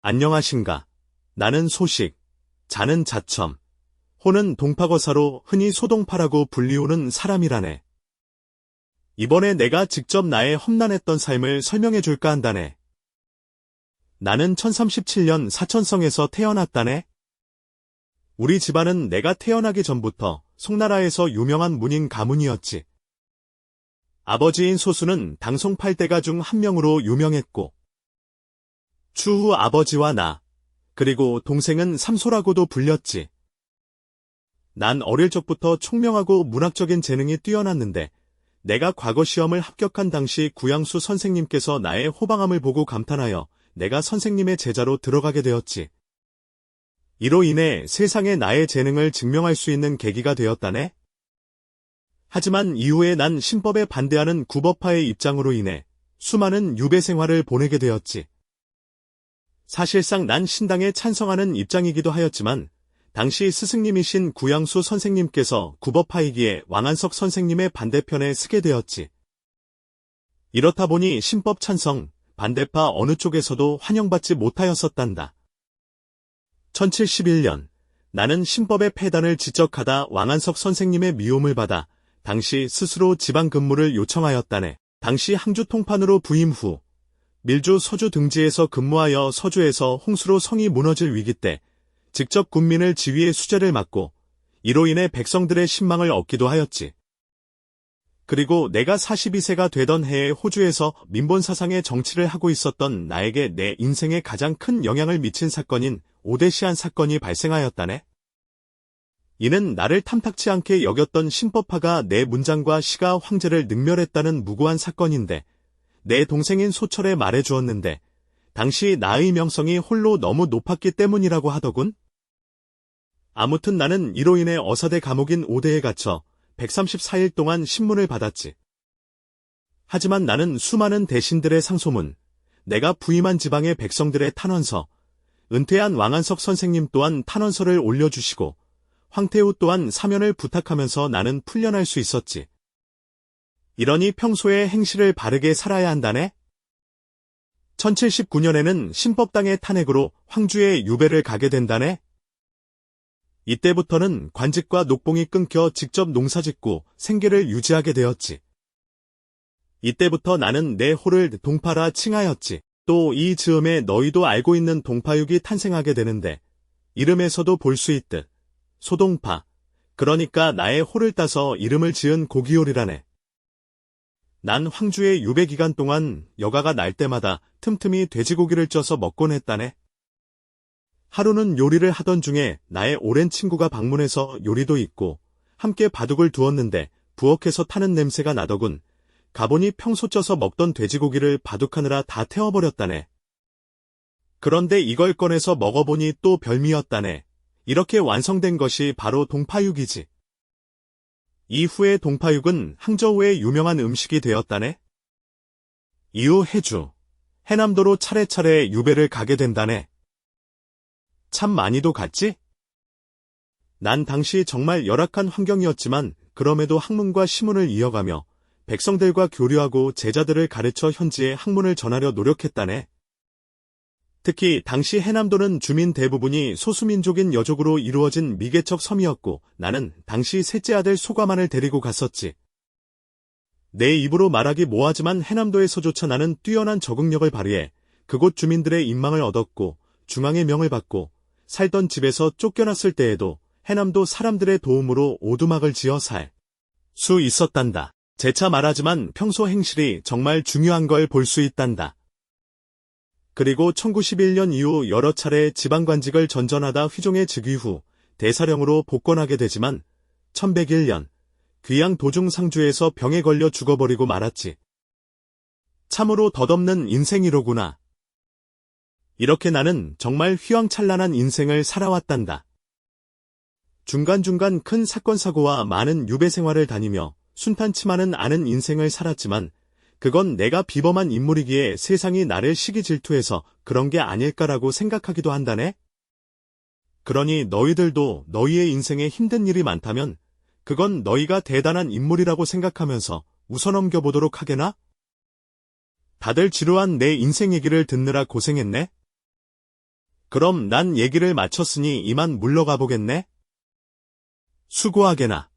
안녕하신가. 나는 소식, 자는 자첨, 호는 동파거사로 흔히 소동파라고 불리우는 사람이라네. 이번에 내가 직접 나의 험난했던 삶을 설명해 줄까 한다네. 나는 1037년 사천성에서 태어났다네. 우리 집안은 내가 태어나기 전부터 송나라에서 유명한 문인 가문이었지. 아버지인 소수는 당송 8대가 중 한 명으로 유명했고, 추후 아버지와 나, 그리고 동생은 삼소라고도 불렸지. 난 어릴 적부터 총명하고 문학적인 재능이 뛰어났는데, 내가 과거 시험을 합격한 당시 구양수 선생님께서 나의 호방함을 보고 감탄하여 내가 선생님의 제자로 들어가게 되었지. 이로 인해 세상에 나의 재능을 증명할 수 있는 계기가 되었다네. 하지만 이후에 난 신법에 반대하는 구법파의 입장으로 인해 수많은 유배 생활을 보내게 되었지. 사실상 난 신당에 찬성하는 입장이기도 하였지만 당시 스승님이신 구양수 선생님께서 구법파이기에 왕한석 선생님의 반대편에 서게 되었지. 이렇다 보니 신법 찬성, 반대파 어느 쪽에서도 환영받지 못하였었단다. 1071년, 나는 신법의 폐단을 지적하다 왕한석 선생님의 미움을 받아 당시 스스로 지방 근무를 요청하였다네. 당시 항주 통판으로 부임 후 밀주 서주 등지에서 근무하여 서주에서 홍수로 성이 무너질 위기 때 직접 군민을 지휘의 수재를 맡고 이로 인해 백성들의 신망을 얻기도 하였지. 그리고 내가 42세가 되던 해에 호주에서 민본사상의 정치를 하고 있었던 나에게 내 인생에 가장 큰 영향을 미친 사건인 오대시안 사건이 발생하였다네. 이는 나를 탐탁치 않게 여겼던 신법파가 내 문장과 시가 황제를 능멸했다는 무고한 사건인데 내 동생인 소철에 말해주었는데 당시 나의 명성이 홀로 너무 높았기 때문이라고 하더군. 아무튼 나는 이로 인해 어사대 감옥인 오대에 갇혀 134일 동안 신문을 받았지. 하지만 나는 수많은 대신들의 상소문, 내가 부임한 지방의 백성들의 탄원서, 은퇴한 왕한석 선생님 또한 탄원서를 올려주시고 황태우 또한 사면을 부탁하면서 나는 풀려날 수 있었지. 이러니 평소에 행실을 바르게 살아야 한다네. 1079년에는 신법당의 탄핵으로 황주에 유배를 가게 된다네. 이때부터는 관직과 녹봉이 끊겨 직접 농사짓고 생계를 유지하게 되었지. 이때부터 나는 내 호를 동파라 칭하였지. 또 이 즈음에 너희도 알고 있는 동파육이 탄생하게 되는데 이름에서도 볼 수 있듯 소동파, 그러니까 나의 호를 따서 이름을 지은 고기요리라네. 난 황주의 유배 기간 동안 여가가 날 때마다 틈틈이 돼지고기를 쪄서 먹곤 했다네. 하루는 요리를 하던 중에 나의 오랜 친구가 방문해서 요리도 있고 함께 바둑을 두었는데 부엌에서 타는 냄새가 나더군. 가보니 평소 쪄서 먹던 돼지고기를 바둑하느라 다 태워버렸다네. 그런데 이걸 꺼내서 먹어보니 또 별미였다네. 이렇게 완성된 것이 바로 동파육이지. 이후에 동파육은 항저우의 유명한 음식이 되었다네. 이후 해주, 해남도로 차례차례 유배를 가게 된다네. 참 많이도 갔지? 난 당시 정말 열악한 환경이었지만 그럼에도 학문과 시문을 이어가며 백성들과 교류하고 제자들을 가르쳐 현지에 학문을 전하려 노력했다네. 특히 당시 해남도는 주민 대부분이 소수민족인 여족으로 이루어진 미개척 섬이었고 나는 당시 셋째 아들 소과만을 데리고 갔었지. 내 입으로 말하기 뭐하지만 해남도에서조차 나는 뛰어난 적응력을 발휘해 그곳 주민들의 인망을 얻었고 중앙의 명을 받고 살던 집에서 쫓겨났을 때에도 해남도 사람들의 도움으로 오두막을 지어 살 수 있었단다. 재차 말하지만 평소 행실이 정말 중요한 걸 볼 수 있단다. 그리고 1911년 이후 여러 차례 지방관직을 전전하다 휘종의 즉위 후 대사령으로 복권하게 되지만 1101년 귀양 도중 상주에서 병에 걸려 죽어버리고 말았지. 참으로 덧없는 인생이로구나. 이렇게 나는 정말 휘황찬란한 인생을 살아왔단다. 중간중간 큰 사건 사고와 많은 유배 생활을 다니며 순탄치만은 않은 인생을 살았지만 그건 내가 비범한 인물이기에 세상이 나를 시기 질투해서 그런 게 아닐까라고 생각하기도 한다네. 그러니 너희들도 너희의 인생에 힘든 일이 많다면 그건 너희가 대단한 인물이라고 생각하면서 웃어넘겨보도록 하게나? 다들 지루한 내 인생 얘기를 듣느라 고생했네. 그럼 난 얘기를 마쳤으니 이만 물러가 보겠네. 수고하게나.